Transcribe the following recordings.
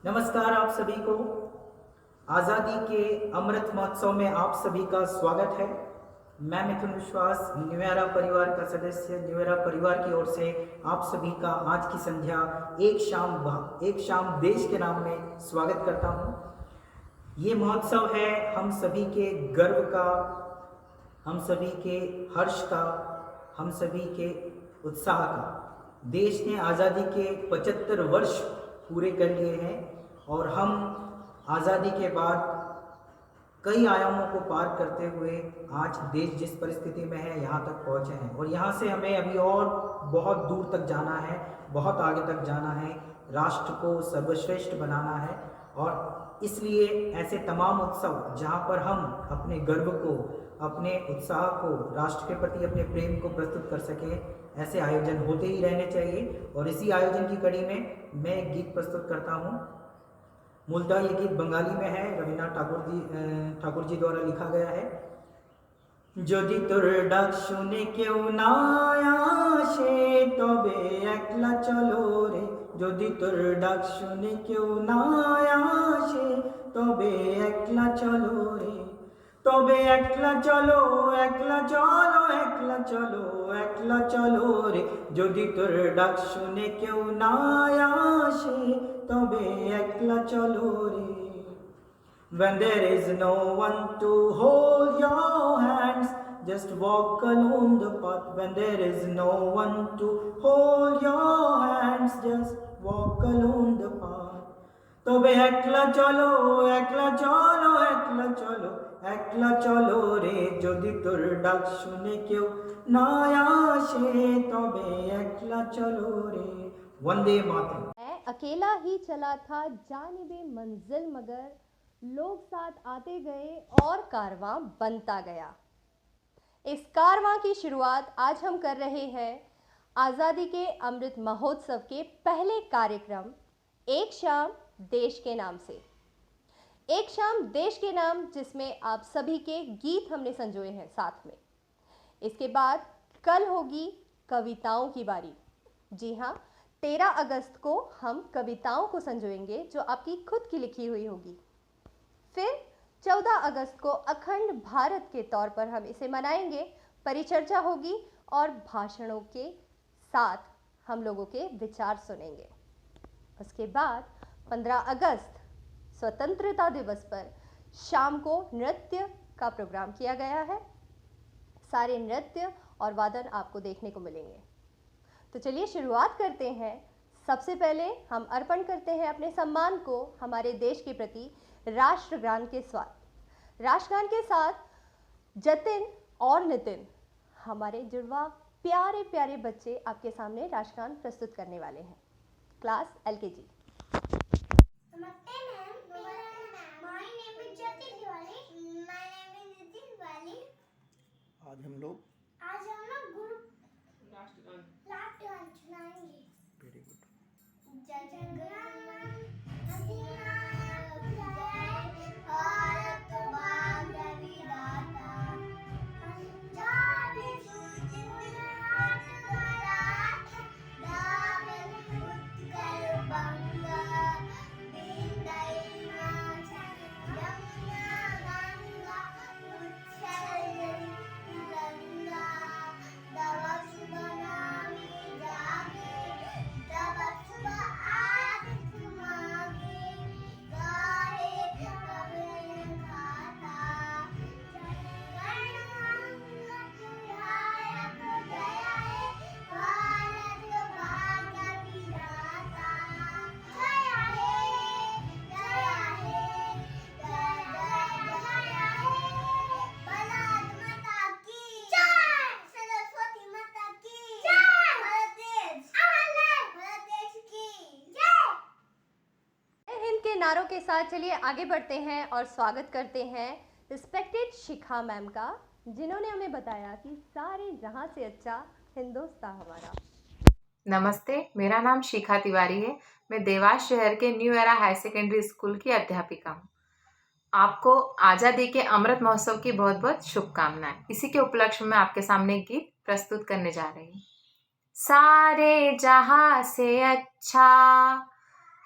नमस्कार आप सभी को। आज़ादी के अमृत महोत्सव में आप सभी का स्वागत है। मैं मिथुन विश्वास, न्यूएरा परिवार का सदस्य, न्यूएरा परिवार की ओर से आप सभी का आज की संध्या एक शाम देश के नाम में स्वागत करता हूं। ये महोत्सव है हम सभी के गर्व का, हम सभी के हर्ष का, हम सभी के उत्साह का। देश ने आज़ादी के 75 वर्ष पूरे कर लिए हैं और हम आज़ादी के बाद कई आयामों को पार करते हुए आज देश जिस परिस्थिति में है यहाँ तक पहुँचे हैं और यहाँ से हमें अभी और बहुत दूर तक जाना है, बहुत आगे तक जाना है, राष्ट्र को सर्वश्रेष्ठ बनाना है। और इसलिए ऐसे तमाम उत्सव जहाँ पर हम अपने गर्व को, अपने उत्साह को, राष्ट्र के प्रति अपने प्रेम को प्रस्तुत कर सकें, ऐसे आयोजन होते ही रहने चाहिए। और इसी आयोजन की कड़ी में मैं एक गीत प्रस्तुत करता हूँ। मूलतः ये गीत बंगाली में है, रविन्द्रनाथ ठाकुर जी द्वारा लिखा गया है। যদি তোর ডাক শুনে কেউ না আসে তবে একলা চলো রে, যদি তোর ডাক শুনে কেউ না আসে তবে একলা চলো রে, তবে একলা চলো, একলা চলো, একলা চলো, একলা চলো রে, যদি তোর ডাক শুনে কেউ না আসে তবে একলা চলো রে। When there is no one to hold your hands, just walk along the path. When there is no one to hold your hands, just walk along the path. তবে একলা চলো, একলা চলো, একলা চলো, একলা চলো রে, যদি তোর ডাক শুনে কেউ না আসে তবে একলা চলো রে। वंदे मातरम। मैं अकेला ही चला था जानिबे मंजिल, मगर लोग साथ आते गए और कारवां बनता गया। इस कारवां की शुरुआत आज हम कर रहे हैं आज़ादी के अमृत महोत्सव के पहले कार्यक्रम एक शाम देश के नाम से। एक शाम देश के नाम, जिसमें आप सभी के गीत हमने संजोए हैं साथ में। इसके बाद कल होगी कविताओं की बारी। जी हाँ, 13 अगस्त को हम कविताओं को संजोएंगे जो आपकी खुद की लिखी हुई होगी। फिर 14 अगस्त को अखंड भारत के तौर पर हम इसे मनाएंगे, परिचर्चा होगी और भाषणों के साथ हम लोगों के विचार सुनेंगे। उसके बाद 15 अगस्त स्वतंत्रता दिवस पर शाम को नृत्य का प्रोग्राम किया गया है। सारे नृत्य और वादन आपको देखने को मिलेंगे। तो चलिए शुरुआत करते हैं। सबसे पहले हम अर्पण करते हैं अपने सम्मान को हमारे देश के प्रति राष्ट्रगान के साथ। राष्ट्रगान के साथ जतिन और नितिन, हमारे जुड़वा प्यारे प्यारे बच्चे, आपके सामने राष्ट्रगान प्रस्तुत करने वाले हैं। Class LKG। नमस्ते ma'am. My name is Jatin Tiwari. My name is Nitin Tiwari. आज हम लोग ग्रुप राष्ट्रगान सुनाएंगे। Very good. जय जगन्नाथ अधिनायक जय, भारत भाग्य विधाता, पंजाब सूरज गुजरात मराठा, द्राविड़ उत्कल बंगा, विंध्य हिमाचल यमुना गंगा, उच्छल तिरंगा, तव शुभ नामे जागे, तव शुभ आदित्य मागे, गाहे तव खाता, जय गणनायक जय हे, भारत भाग्य विधाता, जय हे, जय हे, जय जय जय हे, भारत माता की जय, सरस्वती माता की जय, भारत देश की जय। जय हिंद के नारों के साथ चलिए आगे बढ़ते हैं और स्वागत करते हैं रिस्पेक्टेड शिखा मैम का, जिन्होंने हमें बताया कि सारे जहां से अच्छा हिंदुस्तान हमारा। नमस्ते, मेरा नाम शिखा तिवारी है। मैं देवास शहर के new era higher secondary school की अध्यापिका हूँ। आपको आज़ादी के अमृत महोत्सव की बहुत बहुत शुभकामनाएं। इसी के उपलक्ष्य में आपके सामने एक गीत प्रस्तुत करने जा रही हूँ। सारे जहां से अच्छा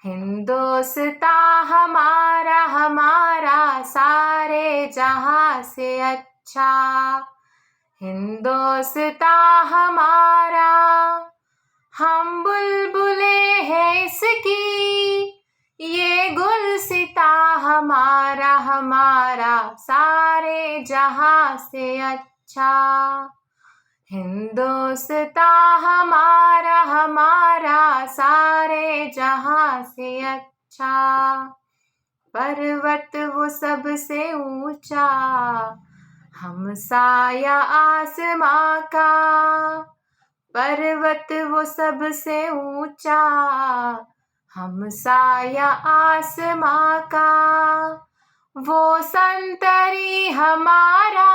हिंदोस्तां हमारा हमारा सारे जहां से अच्छा। हिंदोस्तां हमारा, हम बुलबुले हैं इसकी, ये गुलसिता हमारा हमारा सारे जहां से अच्छा। हिंदोस्तां हमारा हमारा सारे जहां से अच्छा। पर्वत वो सबसे ऊंचा, हम साया आसमां का। पर्वत वो सबसे ऊंचा, हम साया आसमां का। वो संतरी हमारा,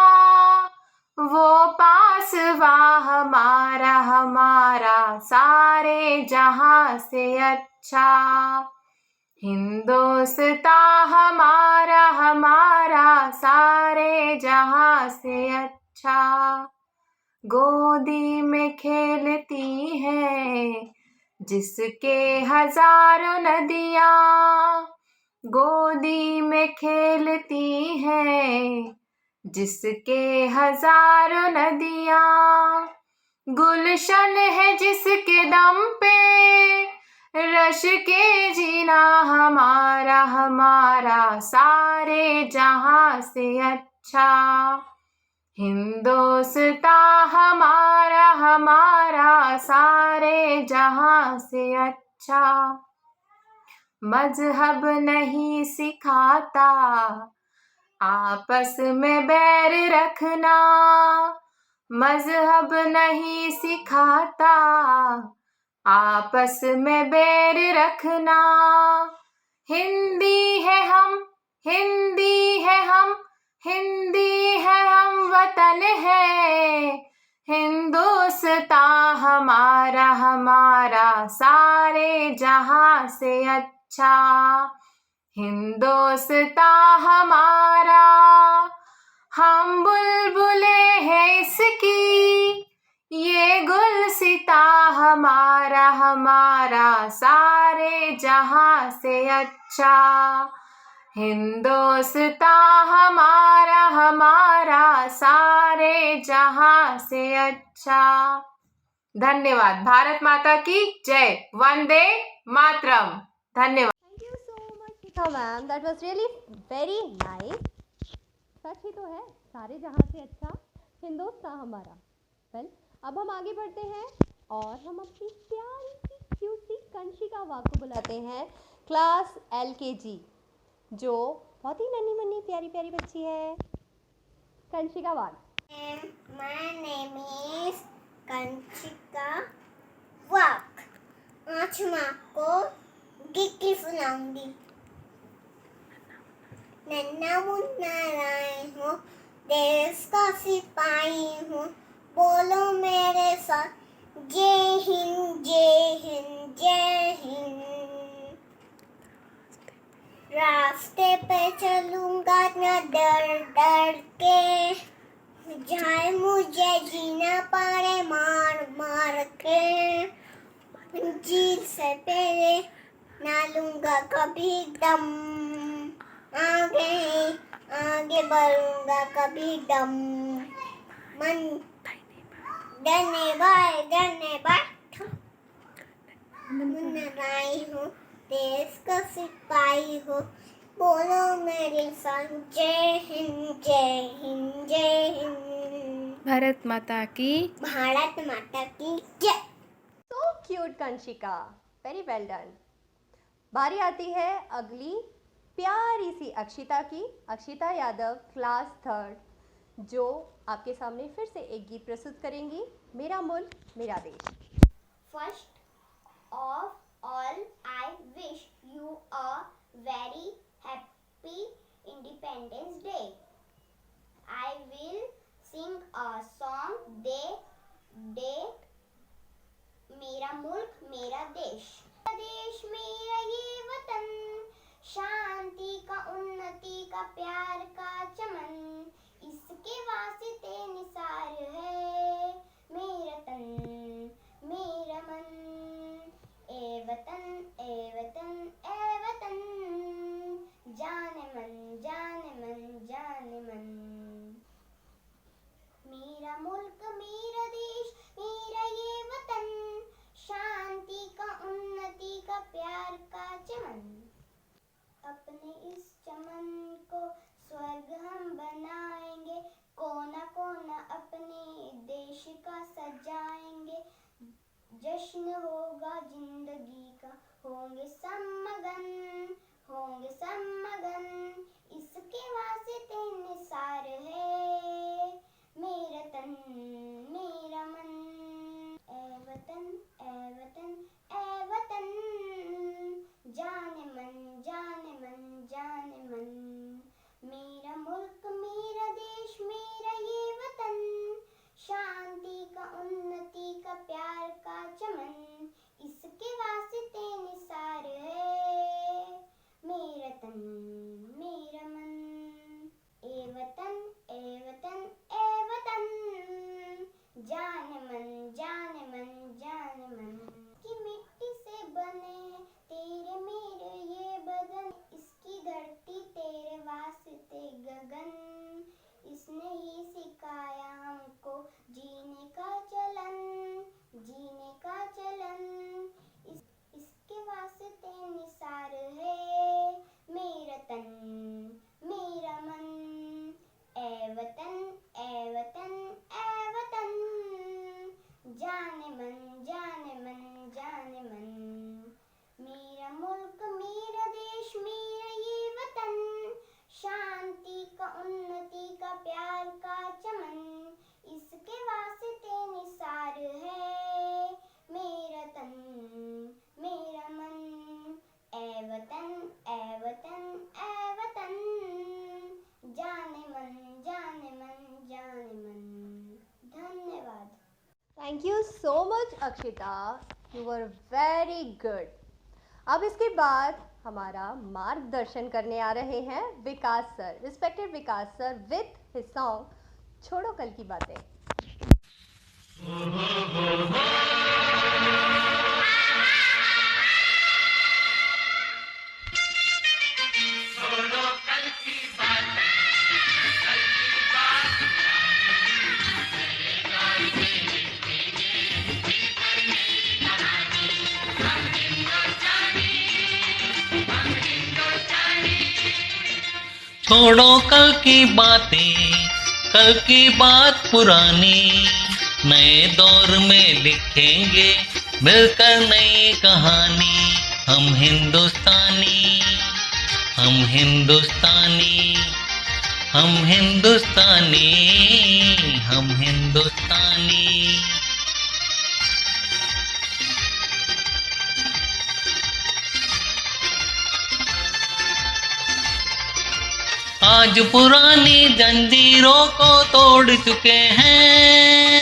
वो पासवा हमारा हमारा सारे जहां से अच्छा। हिंदोस्तां हमारा हमारा सारे जहां से अच्छा। गोदी में खेलती है जिसके हजारों नदियां, गोदी में खेलती है जिसके हजारों नदियां। गुलशन है जिसके दम पे, रश के जीना हमारा हमारा सारे जहां से अच्छा। हिंदोस्तां हमारा हमारा सारे जहां से अच्छा। मजहब नहीं सिखाता आपस में बैर रखना, मजहब नहीं सिखाता आपस में बैर रखना। हिंदी है हम, हिंदी है हम, हिंदी है हम, वतन है हिंदोस्तां हमारा हमारा सारे जहां से अच्छा। हिंदोस्तां हमारा, हम बुलबुले हैं इसकी, ये गुलसिता हमारा हमारा सारे जहां से अच्छा। हिंदोस्तां हमारा हमारा सारे जहां से अच्छा। धन्यवाद। भारत माता की जय। वंदे मातरम। धन्यवाद। Thank you so much Shikha ma'am, that was really very nice. सच ही तो है, सारे जहां से अच्छा हिंदुस्तान हमारा। वेल, अब हम आगे बढ़ते हैं और हम अपनी प्यारी सी क्यूट सी कंशिका वाग को बुलाते हैं, क्लास LKG, जो बहुत ही नन्ही मुन्नी प्यारी प्यारी बच्ची है। कंशिका वाग। My name is कंचिका वाक। आज मैं आपको गीत सुनाऊंगी। नन्ना मुन्ना राय हूँ, देश का सिपाही हूँ, बोलो मेरे साथ, जय हिंद जय हिंद जय हिंद। रास्ते पे चलूंगा न डर डर के, जाए मुझे जीना पड़े मार मार के। जीत से पहले ना लूंगा कभी दम, आगे आगे बढ़ूंगा कभी दम। मन डरने बाय मुन्ना राय हूँ, देश का सिपाही हूँ, बोलो मेरे संग, जय हिंद जय हिंद जय हिंद। भारत माता की भारत माता की जय। So cute Kanshika, very well done. बारी आती है अगली प्यारी सी अक्षिता की, अक्षिता यादव, क्लास 3rd, जो आपके सामने फिर से एक गीत प्रस्तुत करेंगी, मेरा मुल्क मेरा देश। First of all, I wish you a very happy Independence Day. I will sing a song, मेरा मुल्क मेरा देश। देश मेरा ये वतन, शांति का उन्नति का प्यार का चमन, इसके वास्ते निसार है मेरा तन मेरा मन। ए वतन अपने इस चमन को स्वर्ग हम बनाएंगे, कोना कोना अपने देश का सजाएंगे। जश्न होगा जिंदगी का, होंगे सब मगन, इसके वास्ते निसार है मेरा तन मेरा मन। ए वतन ए वतन ए वतन, जाने मन जाने मन जाने मन। मेरा मुल्क मेरा देश मेरा ये वतन, शांति का उन्नति का प्यार का चमन, इसके वास्ते निसार है मेरा तन मेरा मन। ए वतन ए वतन ए वतन, जाने मन जाने मन जाने मन। की मिट्टी से बने हैं तेरे मेरे ये बदन, इसकी धरती तेरे वास्ते गगन, इसने ही सिखाया हमको जीने का चलन, जीने का चलन। इसके वास्ते निसार है मेरा तन मेरा मन। ए वतन ए वतन ए वतन, जाने मन जाने मन जाने मन। मेरा मुल्क मेरा देश मेरा ये वतन, शांति का उन्नति का प्यार का चमन, इसके वास्ते निसार है मेरा तन मेरा मन। ए वतन ए वतन ए वतन, जाने मन जाने मन जाने मन। धन्यवाद। Thank you so much Akshita, you were very good. अब इसके बाद हमारा मार्गदर्शन करने आ रहे हैं Vikas sir, respected Vikas sir, with his song छोड़ो कल की बातें। छोड़ो कल की बातें, कल की बात पुरानी, नए दौर में लिखेंगे मिलकर नई कहानी। हम हिंदुस्तानी हम हिंदुस्तानी हम हिंदुस्तानी हम हिंदुस्तानी। आज पुरानी जंजीरों को तोड़ चुके हैं,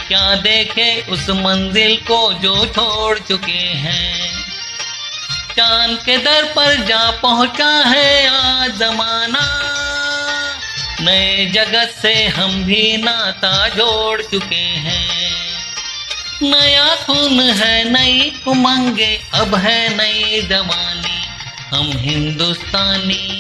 क्या देखे उस मंजिल को जो छोड़ चुके हैं। चांद के दर पर जा पहुंचा है आज जमाना, नए जगत से हम भी नाता जोड़ चुके हैं। नया खून है नई उमंगे, अब है नई जवानी, हम हिंदुस्तानी।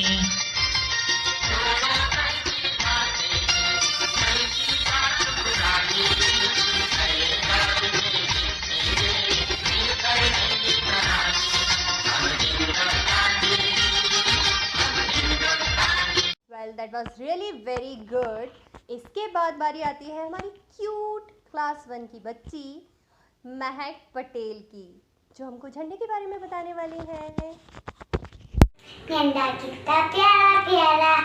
Well that was really very good. इसके बाद बारी आती है हमारी क्यूट क्लास 1 की बच्ची महक पटेल की, जो हमको झंडे के बारे में बताने वाली है। झंडा कितना प्यारा प्यारा,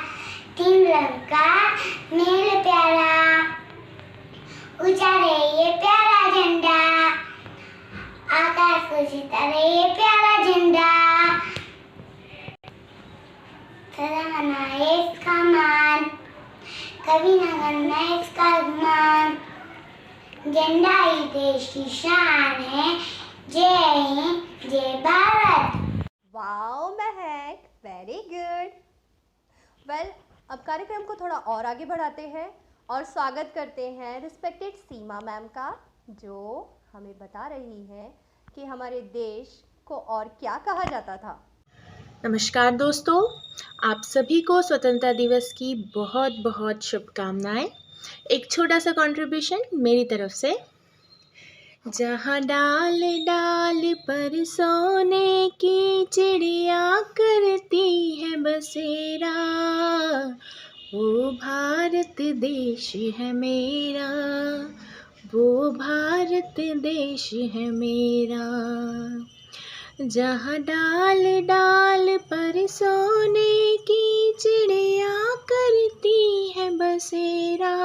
3 रंग का मेल प्यारा, ऊंचा रहे ये प्यारा झंडा, आकाश को जीता रहे ये प्यारा झंडा। सदा मनाए इसका मान, कभी न करना इसका गुमान, झंडा ही देश की शान है, जय हिंद जय भारत। वाओ महक, वेरी गुड। वेल अब कार्यक्रम को थोड़ा और आगे बढ़ाते हैं और स्वागत करते हैं रिस्पेक्टेड सीमा मैम का, जो हमें बता रही है कि हमारे देश को और क्या कहा जाता था। नमस्कार दोस्तों, आप सभी को स्वतंत्रता दिवस की बहुत बहुत शुभकामनाएं। एक छोटा सा कंट्रीब्यूशन मेरी तरफ से। जहाँ डाल डाल पर सोने की चिड़िया करती है बसेरा, वो भारत देश है मेरा, वो भारत देश है मेरा। जहाँ डाल डाल पर सोने की चिड़िया करती है बसेरा,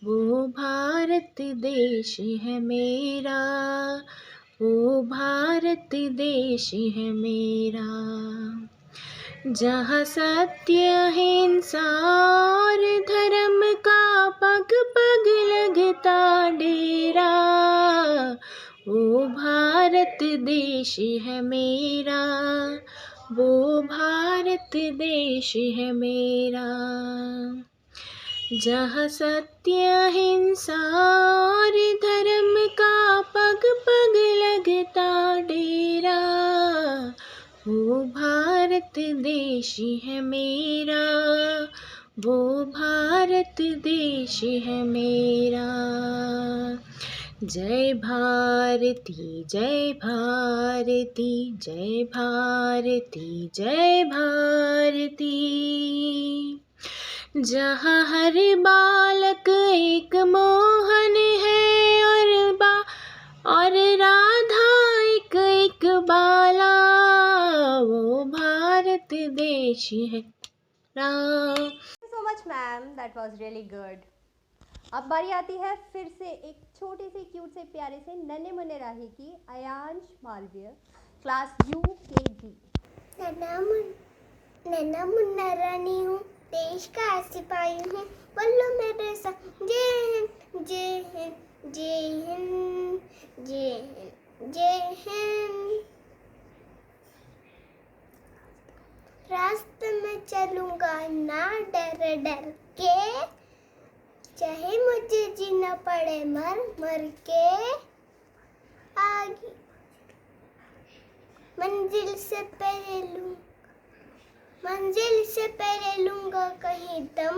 वो भारत देश है मेरा, वो भारत देश है मेरा। जहाँ सत्य अहिंसा और धर्म का पग पग लगता डेरा, वो भारत देश है मेरा, वो भारत देश है मेरा। जहाँ सत्य अहिंसा और धर्म का पग पग लगता डेरा, वो भारत देश है मेरा, वो भारत देश है मेरा। जय भारती जय भारती जय भारती जय भारती। जहाँ हर बालक एक मोहन है और राधा एक एक बाला, वो भारत देश है Ram. So much ma'am, that was really good. अब बारी आती है फिर से एक छोटे से क्यूट से प्यारे से नन्हे मुन्ने राही की, अयांश मालवीय, क्लास UKG। नन्हा मुन्ना रानी हूँ, देश का सिपाही हूँ, बोलो मेरे साथ जय हिंद जय हिंद जय हिंद जय हिंद जय हिंद। रास्ते में चलूंगा ना डर डर के, चाहे मुझे जीना पड़े मर मर के। आगे मंजिल से पहले लूंगा कहीं दम,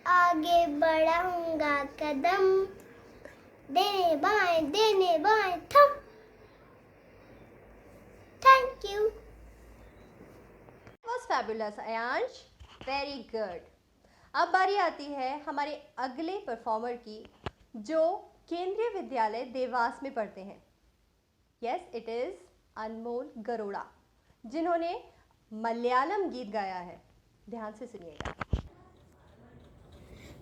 आगे बढ़ाऊंगा कदम, देने बाएं थम। Thank you. Was fabulous Ayansh, very good. अब बारी आती है हमारे अगले परफॉर्मर की, जो केंद्रीय विद्यालय देवास में पढ़ते हैं। यस, इट इज़ अनमोल गरोड़ा, जिन्होंने मलयालम गीत गाया है। ध्यान से सुनिएगा।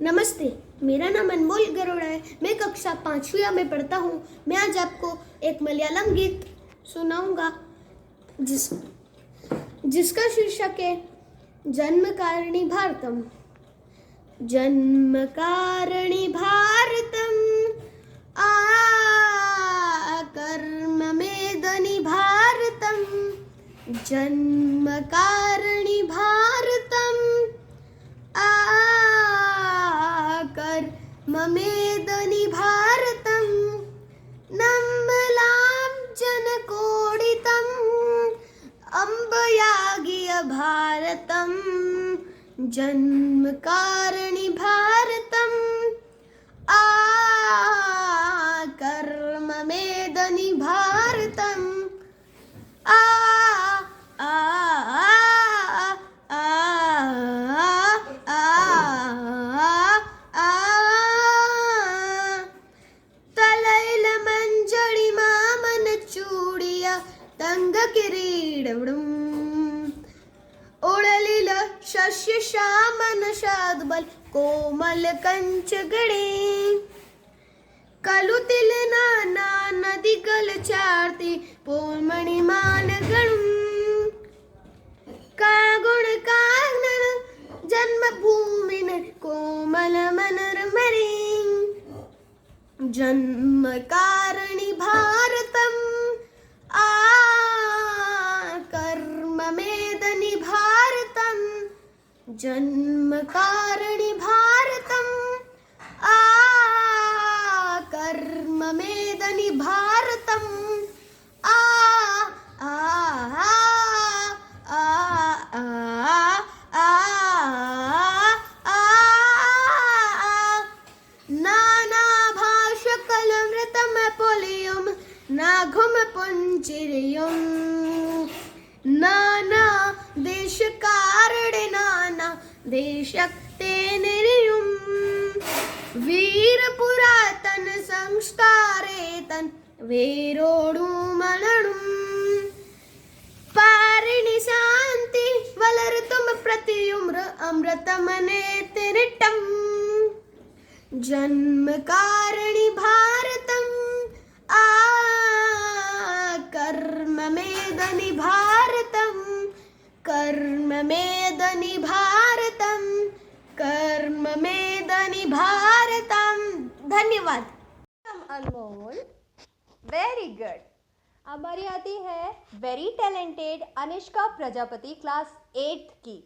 नमस्ते, मेरा नाम अनमोल गरोड़ा है। मैं कक्षा 5वीं में पढ़ता हूँ। मैं आज आपको एक मलयालम गीत सुनाऊंगा जिसका शीर्षक है जन्मकारिणी भारतम। जन्मकारिणी भारतम कर्ममेदनि भारतम, जन्मकारिणी भारतम कर्ममेदनि भारतम, नम्बलां जनकोडितम् अम्बयागिय भारतम, जन्मकारिणी भारतम कर्ममेदनि भारतम। तलैल मंजरी मामन चूड़िया तंग किरीडवडम, ओळलिल शस्य श्यामन शाद्बल कोमल कंचगडे, कलुतिल नाना नदिगल चार्ती पोमणि मानगणुं, कागुण कानन जन्मभूमिन कोमल मनोरमरे, जन्मकारिणी भारतम कर्ममेदनि भारतम, जन्मकारिणी भारतम कर्ममेदनि भारतम। नाना भाषा कलमृतम पोलियम नाघुमपुञ्जिरियुं नाना देशकारणे नाना देशक्ते निरियुं वीरपुरातन संस्कारेतन वेरोडुमनडुं पारिणि शान्ति वलर्तुम प्रतियुम्र अमृतमने तिरिटम् जन्मकारिणि भारतम् कर्ममेदनि भारतम् कर्ममेदनि भारतम् कर्ममेदनि भारतम्। धन्यवाद। अनमोल, वेरी गुड। अब हमारी आती है very talented Anishka Prajapati class 8th की,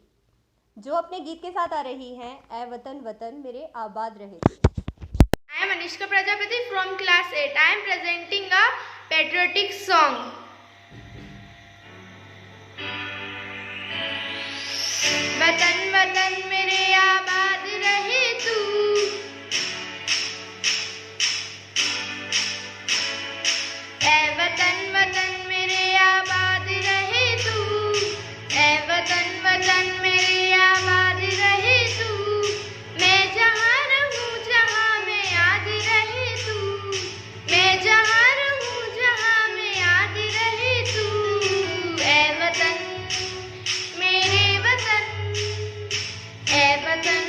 जो अपने गीत के साथ आ रही हैं ऐ वतन वतन मेरे आबाद रहे। I am Anushka Prajapati from class 8. I am presenting a patriotic song. वतन वतन मेरे आबाद रहे तू, ऐ वतन वतन मेरे आबाद रहे तू, ऐ वतन वतन मेरे आबाद रहे तू, मैं जहाँ रहूँ जहाँ में याद रहे तू, मैं जहाँ रहूँ जहाँ में याद रहे तू, ऐ वतन मेरे वतन, ऐ वतन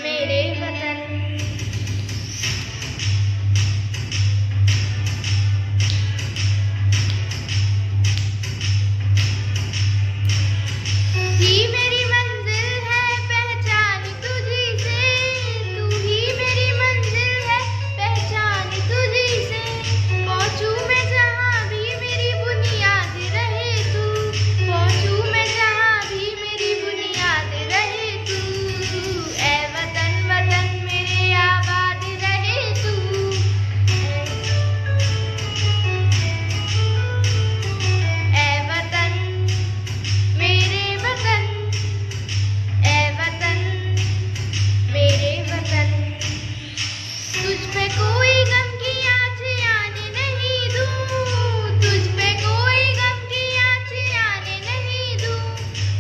मेरे वतन। ही मेरी मंजिल है पहचान तुझी से, तू ही मेरी मंजिल है पहचान तुझी से, पहुँचूं मैं जहाँ भी मेरी बुनियाद रहे तू, पहुँचूं मैं जहाँ भी मेरी बुनियाद रहे तू, ऐ वतन वतन मेरे आबाद रहे तू, ऐ वतन मेरे वतन, ऐ वतन मेरे वतन। तुझ पे कोई गम की आँचें आने नहीं दूँ, तुझ पे कोई गम की आँचें आने नहीं दूँ,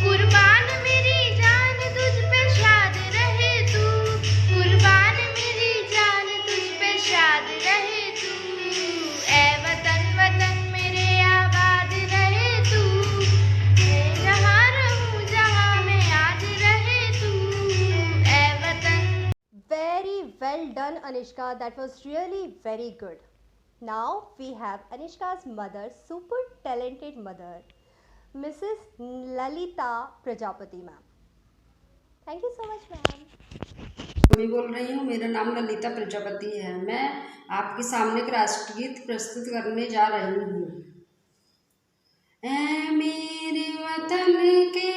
कुर्बान मेरी जान तुझ पे शाद रहे तू, कुर्बान मेरी जान तुझ पे शाद रहे तू, ऐ वतन वतन मेरे आबाद रहे तू, मैं जहाँ रहूँ जहाँ में याद रहे तू, ऐ वतन। Very well done, Anishka. That was really very good. Now we have Anishka's mother, super talented mother, Mrs. Lalita Prajapati ma'am. Thank you so much, ma'am. मैं बोल रही हूँ। मेरा नाम ललिता प्रजापति है। मैं आपके सामने एक राष्ट्रगीत प्रस्तुत करने जा रही हूँ। ऐ मेरे वतन के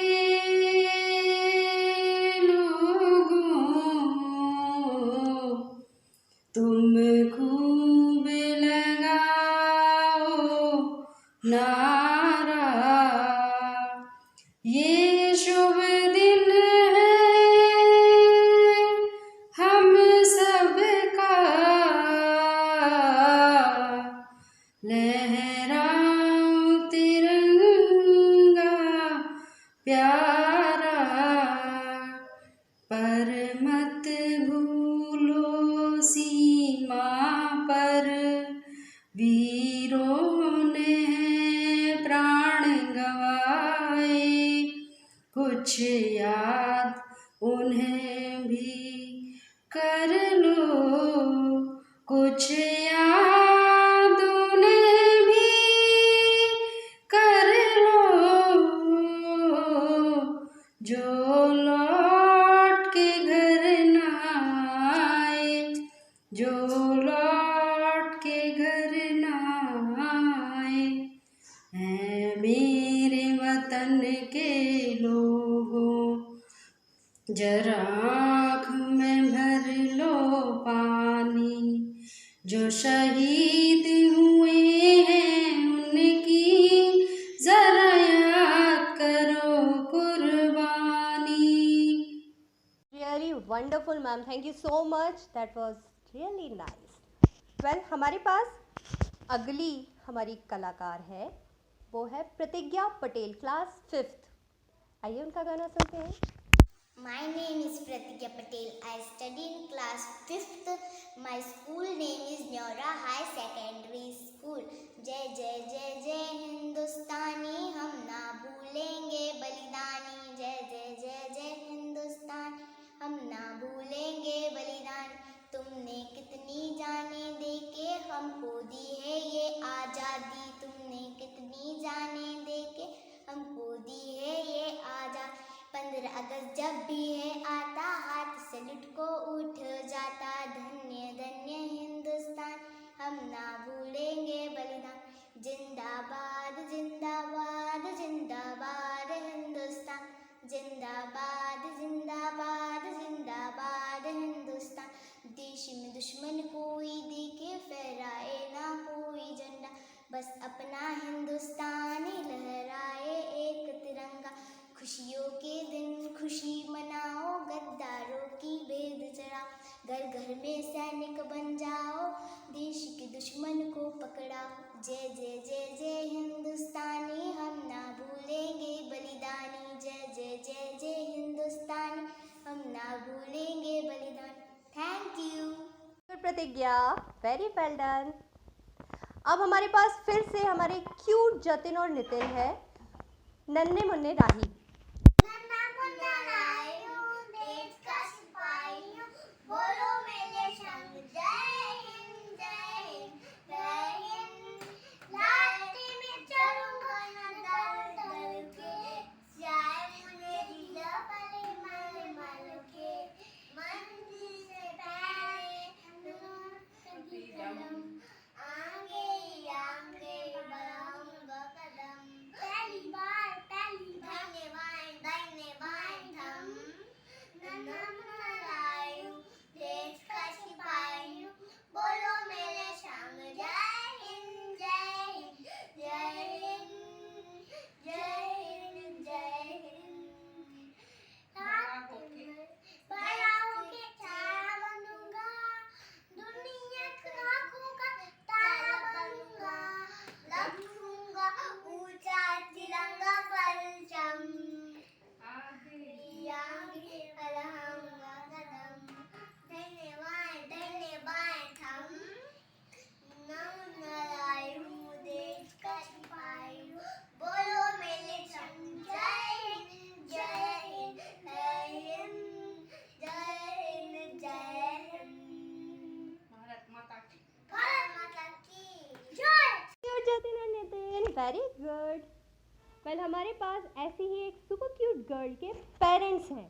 लोगों, तुम खूब लगाओ नारा, ये शुभ दिन है हम सबका, लहराओ तिरंगा प्यारा, पर मत भूलो सीमा पर वीरों ने प्राण गवाए, कुछ याद उन्हें भी कर लो, कुछ याद उन्हें भी कर लो, जो लौट के घर न आए, जो लौट के घर न आए। ऐ मेरे वतन के लोगों, जरा आँख में भर लो पानी, जो शहीद हुए हैं उनकी जरा याद करो कुर्बानी। Really wonderful, ma'am. Thank you so much. That was really nice. Well, हमारे पास अगली हमारी कलाकार है, वो है प्रतिज्ञा पटेल, क्लास 5th। आइए उनका गाना सुनते हैं। My name is Pratigya Patel. I study in class 5th. My school name is Neora High Secondary School. जय जय जय जय हिंदुस्तानी, हम ना भूलेंगे बलिदानी। जय जय जय जय हिंदुस्तानी, हम ना भूलेंगे बलिदानी। तुमने कितनी जाने दे के हमको दी है ये आज़ादी। तुमने कितनी जाने दे के हमको दी है ये आज़ादी। 15 अगस्त जब भी है आता, हाथ सैल्यूट को उठ जाता। धन्य धन्य हिंदुस्तान, हम ना भूलेंगे बलिदान। जिंदाबाद जिंदाबाद जिंदाबाद हिंदुस्तान। जिंदाबाद जिंदाबाद जिंदाबाद हिंदुस्तान। देश में दुश्मन कोई देखे फहराए ना कोई झंडा। बस अपना हिंदुस्तान लहराए एक तिरंगा। खुशियों के दिन खुशी मनाओ, गद्दारों की भेद चढ़ाओ। घर घर में सैनिक बन जाओ, देश के दुश्मन को पकड़ाओ। जय जय जय जय हिंदुस्तानी, हम ना भूलेंगे बलिदानी। जय जय जय जय हिंदुस्तानी, हम ना भूलेंगे बलिदानी। थैंक यू प्रतिज्ञा, वेरी वेल डन। अब हमारे पास फिर से हमारे क्यूट जतिन और नितिन है, नन्हे मुन्ने राही। बोलो मेरे संग जय हिंद जय हिंद जय हिंद। रास्ते में चलूंगा ना दर दर के, चाहे मुझे दिला पड़े मारे मारो के। मंदिर से पहले कदम आगे आगे बढ़ाऊंगा कदम। पहली बार दाहिने बाएं थम। नमन लायू देश का सिपाही हूँ, बोलो मेरे संग जय हिंद जय हिंद जय हिंद जय हिंद जय हिंद। बड़ा होके तारा बनूंगा, दुनिया की आँखों का तारा बनूंगा। रखूंगा ऊंचा तिरंगा परचम, आगे बढ़ाऊंगा कदम। दाहिने बाएं थम। नमन लायू देश का सिपाही हूँ, बोलो मेरे संग जय हिंद जय हिंद जय हिंद जय हिंद जय हिंद। भारत माता की जय। क्यूट जतिन और नितिन, वेरी गुड। वेल, हमारे पास ऐसी ही एक सुपर क्यूट गर्ल के पेरेंट्स हैं।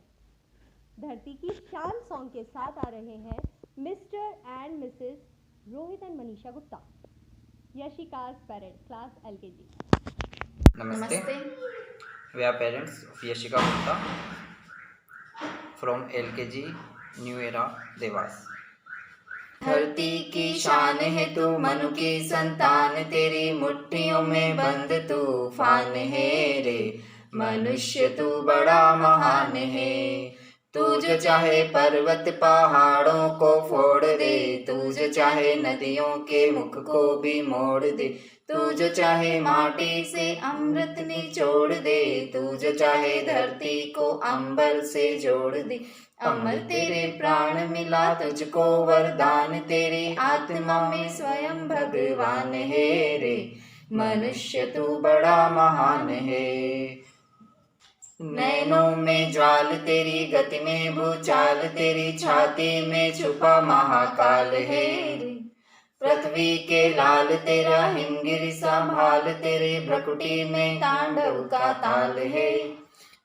धरती की शान सॉन्ग के साथ आ रहे हैं mister and missus Rohit and Manisha Gupta, यशिका's parents, class LKG। Namaste. We are parents of Yashika Gupta from LKG New Era Devas. धरती की शान है तू, मनु की संतान, तेरी मुट्ठियों में बंद तूफान है रे। मनुष्य तू बड़ा महान है, तू जो चाहे पर्वत पहाड़ों को फोड़ दे, तू जो चाहे नदियों के मुख को भी मोड़ दे, तू जो चाहे माटी से अमृत निचोड़ दे, तू जो चाहे धरती को अंबर से जोड़ दे। अमर तेरे प्राण मिला तुझको वरदान, तेरी आत्मा में स्वयं भगवान है रे। मनुष्य तू बड़ा महान है। नैनों में ज्वाल तेरी, गति में भूचाल तेरी, छाती में छुपा महाकाल है रे। पृथ्वी के लाल तेरा हिमगिरी संभाल, तेरे भ्रकुटी में तांडव का ताल है।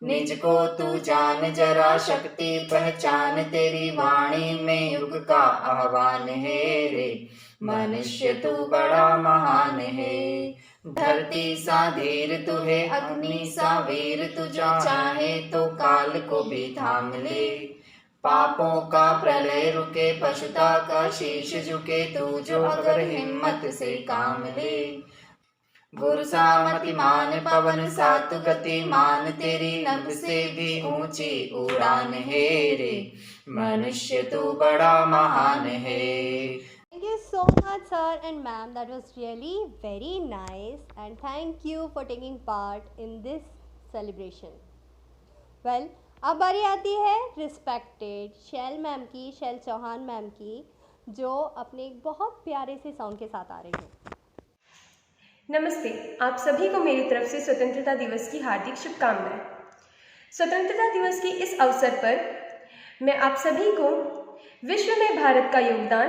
निज को तू जान जरा शक्ति पहचान, तेरी वाणी में युग का आह्वान है रे। मनुष्य तू बड़ा महान है। धरती सा धीर तू है, अग्नि सा वीर, तू जो चाहे तो काल को भी थाम ले। पापों का प्रलय रुके, पशुता का शीश झुके, तू जो अगर हिम्मत से काम ले। गुरसा मतिमान पवन सात गतिमान, तेरी नभ से भी ऊंची उड़ान है रे। मनुष्य तू बड़ा महान है। Thank you so much, sir and ma'am. That was really very nice, and thank you for taking part in this celebration. Well, अब बारी आती है रिस्पेक्टेड शैल मैम की, शैल चौहान मैम की, जो अपने एक बहुत प्यारे से सॉन्ग के साथ आ रही हैं। नमस्ते, आप सभी को मेरी तरफ से स्वतंत्रता दिवस की हार्दिक शुभकामनाएं। स्वतंत्रता दिवस के इस अवसर पर मैं आप सभी को विश्व में भारत का योगदान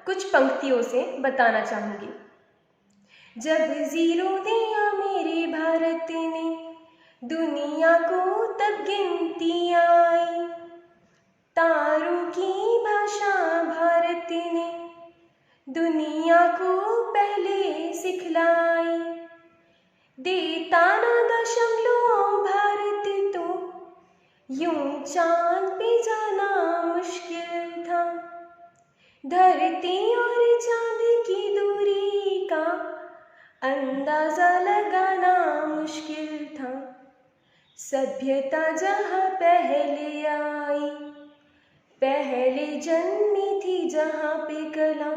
कुछ पंक्तियों से बताना चाहूँगी। जब जीरो दिया मेरे भारत ने दुनिया को तब गिनती आई, तारों की भाषा भारत ने दुनिया को पहले सिखलाई। देता ना दशमलव भारत तो यूं चांद पे जाना मुश्किल था। धरती और चांद की दूरी का अंदाजा लगाना मुश्किल था। सभ्यता जहाँ पहले आई, पहले जन्मी थी जहाँ पे कला।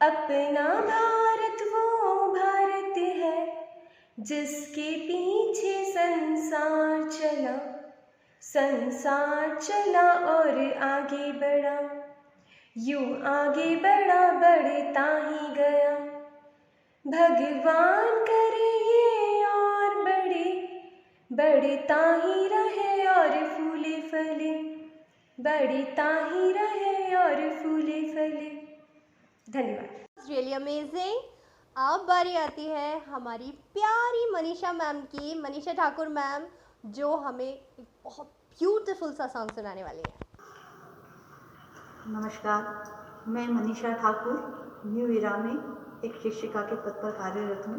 अपना भारत वो भारत है जिसके पीछे संसार चला। संसार चला और आगे बढ़ा, यूं आगे बढ़ा बढ़ता ही गया। भगवान करे ये और बढ़े, बढ़ता ही रहे और फूले फले, बढ़ता ही रहे और फूले फले। धन्यवाद। Really amazing. अब बारी आती है हमारी प्यारी मनीषा मैम की, मनीषा ठाकुर मैम, जो हमें एक बहुत ब्यूटीफुल सा सॉन्ग सुनाने वाली है। नमस्कार, मैं मनीषा ठाकुर न्यू इरा में एक शिक्षिका के पद पर कार्यरत हूँ।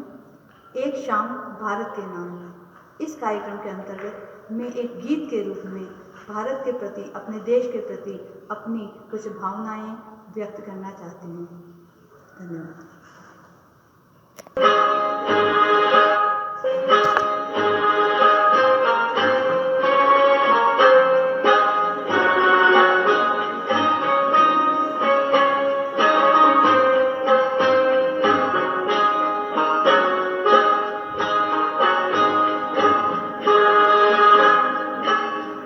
एक शाम भारत के नाम में इस कार्यक्रम के अंतर्गत मैं एक गीत के रूप में भारत के प्रति, अपने देश के प्रति अपनी कुछ भावनाएं व्यक्त करना चाहती हूँ। धन्यवाद।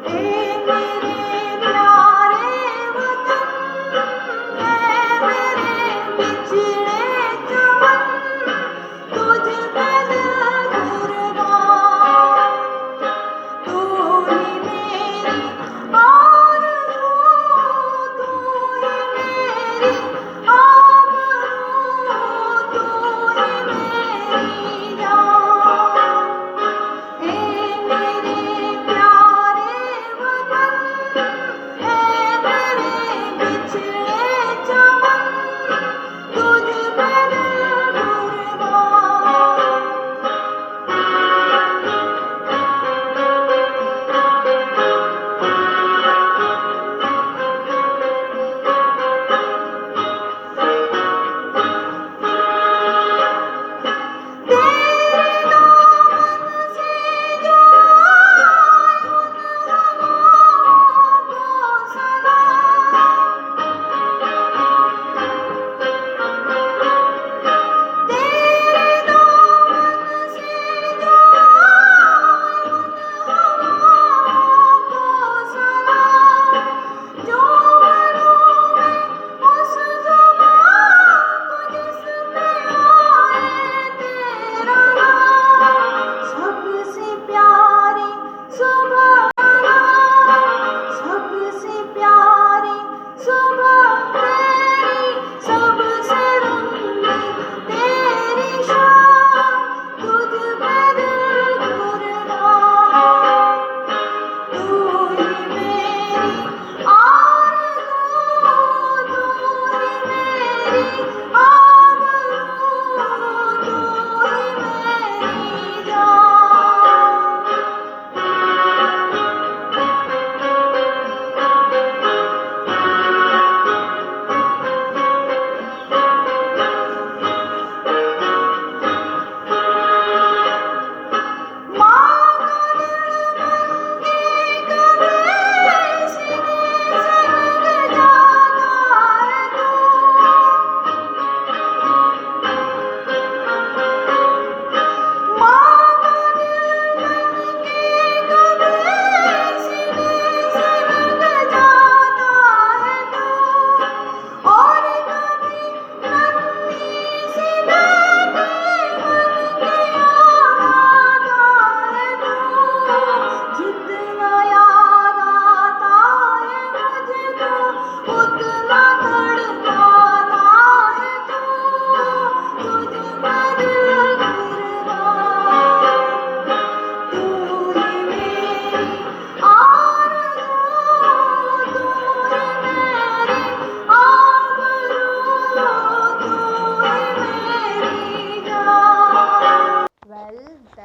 मेरे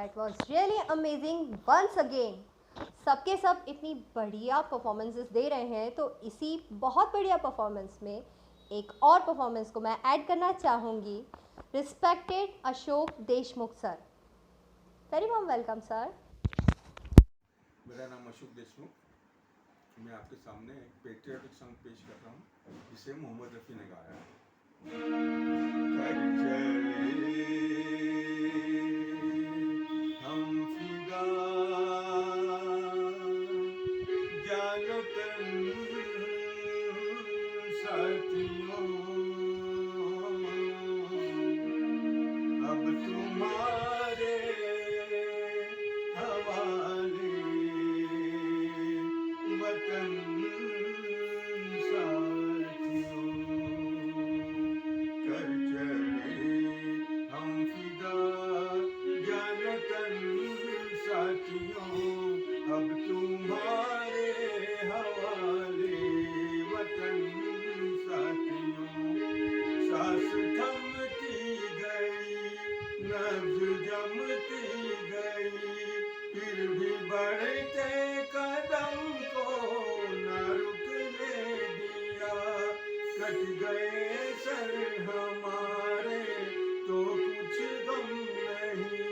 that was really amazing once again. सबके सब इतनी बढ़िया परफॉर्मेंसेस दे रहे हैं, तो इसी बहुत बढ़िया परफॉर्मेंस में एक और परफॉर्मेंस को मैं ऐड करना चाहूँगी। Respected Ashok Deshmukh sir, very warm welcome sir. मेरा नाम अशोक देशमुख, मैं आपके सामने एक पेट्रियाटिक सॉन्ग पेश कर रहा हूँ जिसे मोहम्मद रफ़ी ने गाया है। कर चले हम फिदा, जानो तन साथियों, अब तुम्हारे हवाले वतन साथियों। कर चले हम फिदा, जानो तन साथियों, अब तुम्हारे हवाले वतन साथियों। सांस थमती गई, नब्ज़ जमती गई, फिर भी बढ़ते कदम को न रुकने दिया। कट गए सर हमारे तो कुछ गम नहीं,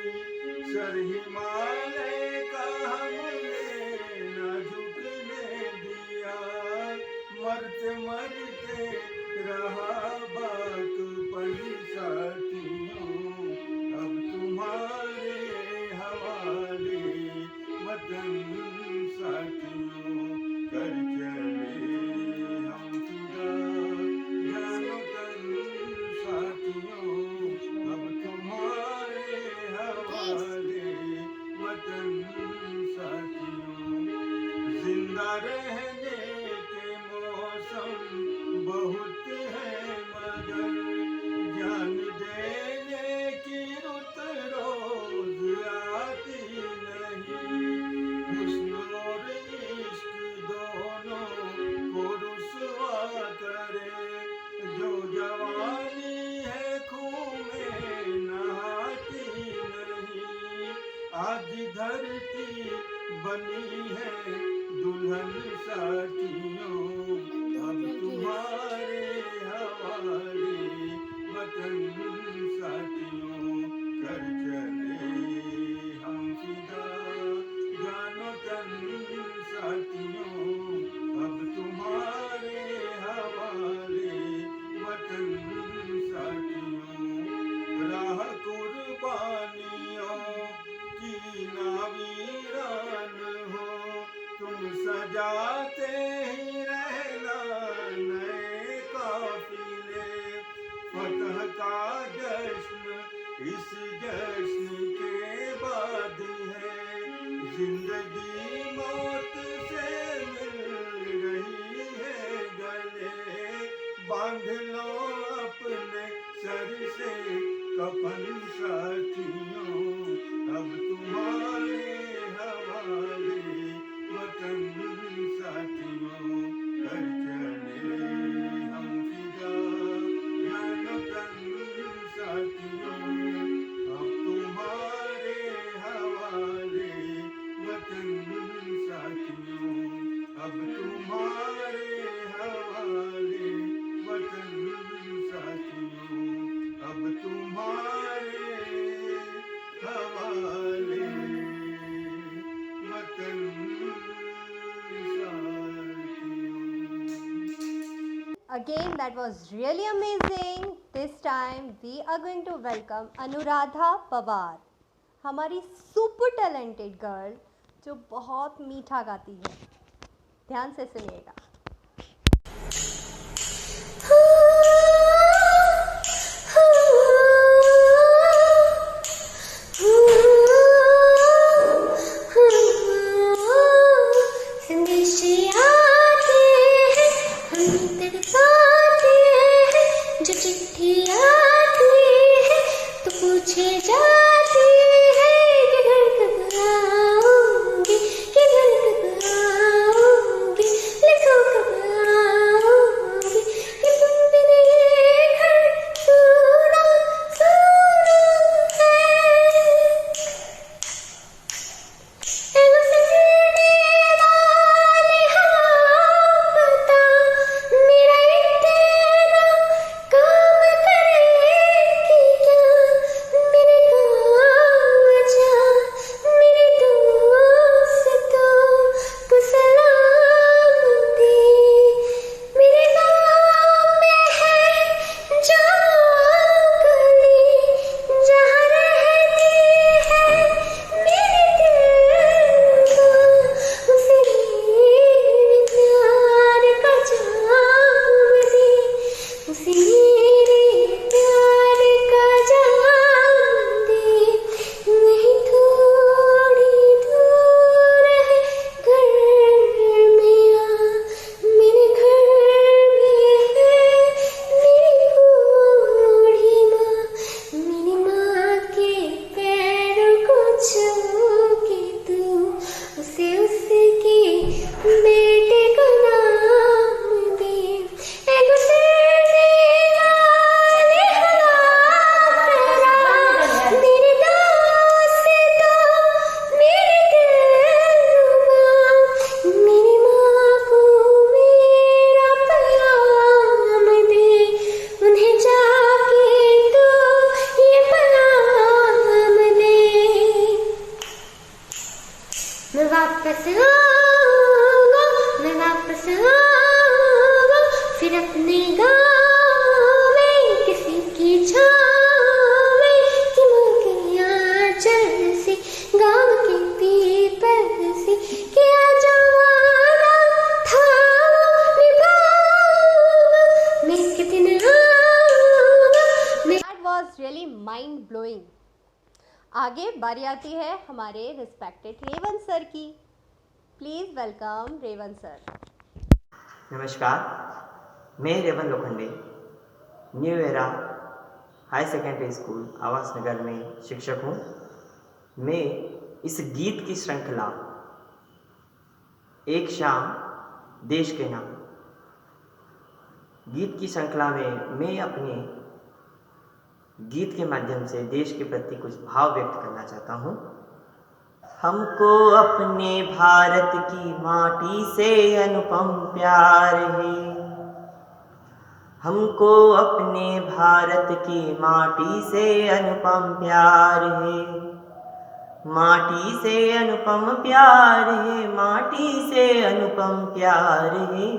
सर हिमालय का हमने न झुकने दिया। मरते मरते रहा बात पल साथियों, अब तुम्हारे हवाले वतन साथियों। कर चले हम फिदा, जानो तन साथियों, अब तुम्हारे हवाले वतन साथियों। जिंदा रहने के मौसम बहुत है मगर जान देने की रुत रोज आती नहीं। हुस्न और इश्क दोनों को रुसवा करे, जो जवानी है खून में नहाती नहीं। आज धरती बनी है दुल्हन साथियों, अब तुम्हारे हवाले वतन साथियों। कर चले हम फिदा, जानो तन साथियों, अब तुम्हारे हवाले वतन साथियों। राह कुर्बानियों की नावीरान हो, तुम सजाते ही रहना नए काफिले। फतह का जश्न इस जश्न के बाद है, जिंदगी मौत से मिल रही है गले। बांध लो अपने सर से कफन साथियों, अब तुम्हारे हवाले वतन साथियों। कर चले हम फिदा, जानो तन साथियों, अब तुम्हारे हवाले वतन साथियों। अब तुम्हारे हवाले वतन साथियों, अब तुम्हारे हवाले वतन Again, that was really amazing. This time we are going to welcome Anuradha Pawar, हमारी सुपर टैलेंटेड गर्ल जो बहुत मीठा गाती है। ध्यान से सुनिएगा। Mind blowing. आगे बारी आती है हमारे रिस्पेक्टेड रेवंत सर की। Please welcome Revanth sir. नमस्कार, मैं Revanth Lokhande new era high secondary school आवास नगर में शिक्षक हूँ। मैं इस गीत की श्रृंखला एक शाम देश के नाम गीत की श्रृंखला में मैं अपने गीत के माध्यम से देश के प्रति कुछ भाव व्यक्त करना चाहता हूँ। हमको अपने भारत की माटी से अनुपम प्यार है, हमको अपने भारत की माटी से अनुपम प्यार है, माटी से अनुपम प्यार है, माटी से अनुपम प्यार है,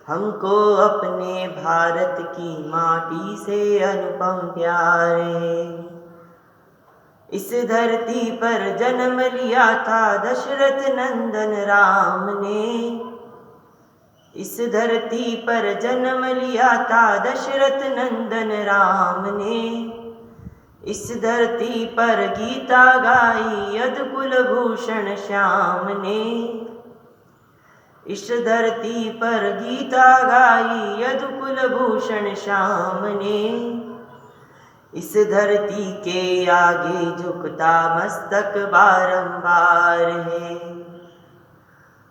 हमको अपने भारत की माटी से अनुपम प्यार है। इस धरती पर जन्म लिया था दशरथ नंदन राम ने, इस धरती पर जन्म लिया था दशरथ नंदन राम ने, इस धरती पर गीता गाई यदुकुल भूषण श्याम ने, इस धरती पर गीता गाई यदुकुल भूषण श्याम ने, इस धरती के आगे झुकता मस्तक बारंबार है,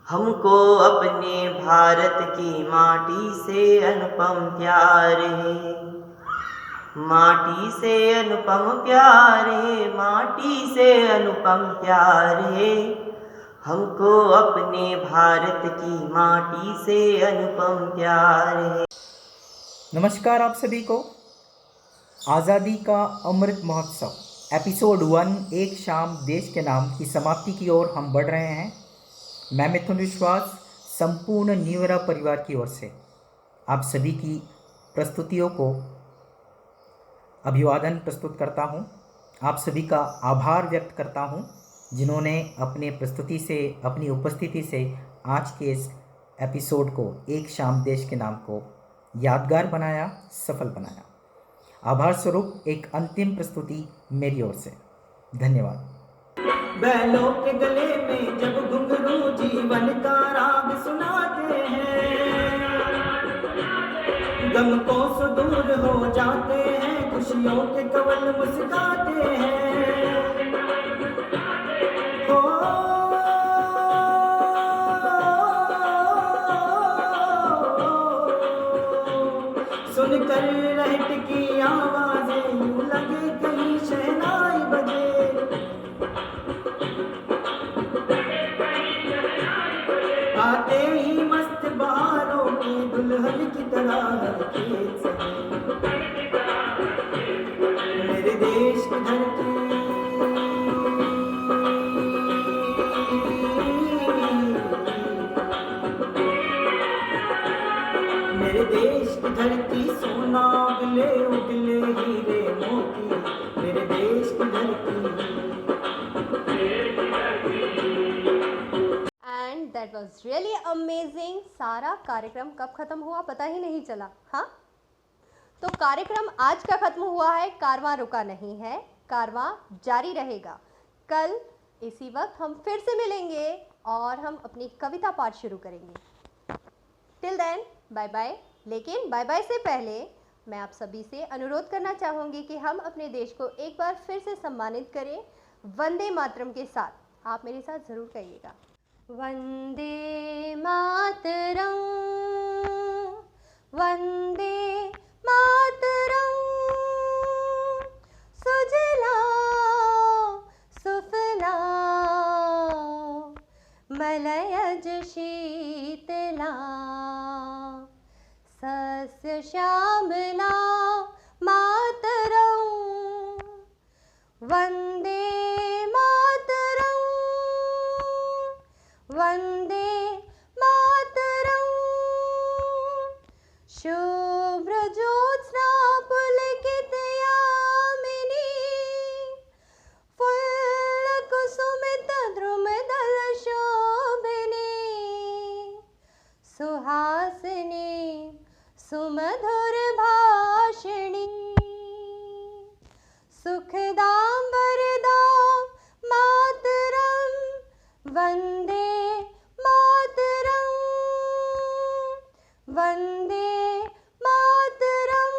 हमको अपने भारत की माटी से अनुपम प्यार है, माटी से अनुपम प्यार है, माटी से अनुपम प्यार है, हमको अपने भारत की माटी से अनुपम प्यार है। नमस्कार आप सभी को। आज़ादी का अमृत महोत्सव एपिसोड 1 एक शाम देश के नाम की समाप्ति की ओर हम बढ़ रहे हैं। मैं मिथुन विश्वास संपूर्ण न्यू एरा परिवार की ओर से आप सभी की प्रस्तुतियों को अभिवादन प्रस्तुत करता हूं। आप सभी का आभार व्यक्त करता हूं जिन्होंने अपने प्रस्तुति से, अपनी उपस्थिति से आज के इस एपिसोड को एक शाम देश के नाम को यादगार बनाया, सफल बनाया। आभार स्वरूप एक अंतिम प्रस्तुति मेरी ओर से। धन्यवाद। बैलों के गले में जब घुंघरू जीवन का राग सुनाते हैं, गम को सो दूर हो जाते हैं, खुशियों के कवल मुस्काते हैं। सुनकर रहट की आवाजें यूं लगे कहीं शहनाई बजे, आते ही मस्त बहारों की दुल्हन की तरह खेत सजे। मेरे देश की धरती, मेरे देश की धरती सोना उगले उगले हीरे मोती, मेरे देश की धरती। And that was really amazing. सारा कार्यक्रम कब खत्म हुआ पता ही नहीं चला। हाँ, तो कार्यक्रम आज का खत्म हुआ है, कारवां रुका नहीं है, कारवां जारी रहेगा। कल इसी वक्त हम फिर से मिलेंगे और हम अपनी कविता पाठ शुरू करेंगे। Till then bye bye. लेकिन बाय बाय से पहले मैं आप सभी से अनुरोध करना चाहूँगी कि हम अपने देश को एक बार फिर से सम्मानित करें वंदे मातरम के साथ। आप मेरे साथ ज़रूर कहिएगा। वंदे मातरम, वंदे मातरम, सुजला सुफला मलयज शीतला, सस्य श्यामला मातरम, वंदे मातरम, वंदे मातरम। शुभ्र ज्योत्स्ना पुलकित यामिनी, फुल्ल कुसुमित द्रुमदल शोभिनी, सुहासिनी सुमधुर भाषिणी, सुख सुखदां वरदां मातरं वन्दे मातरं वन्दे मातरं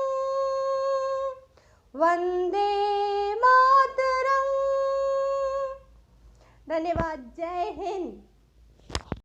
वन्दे मातरं। धन्यवाद। जय हिंद।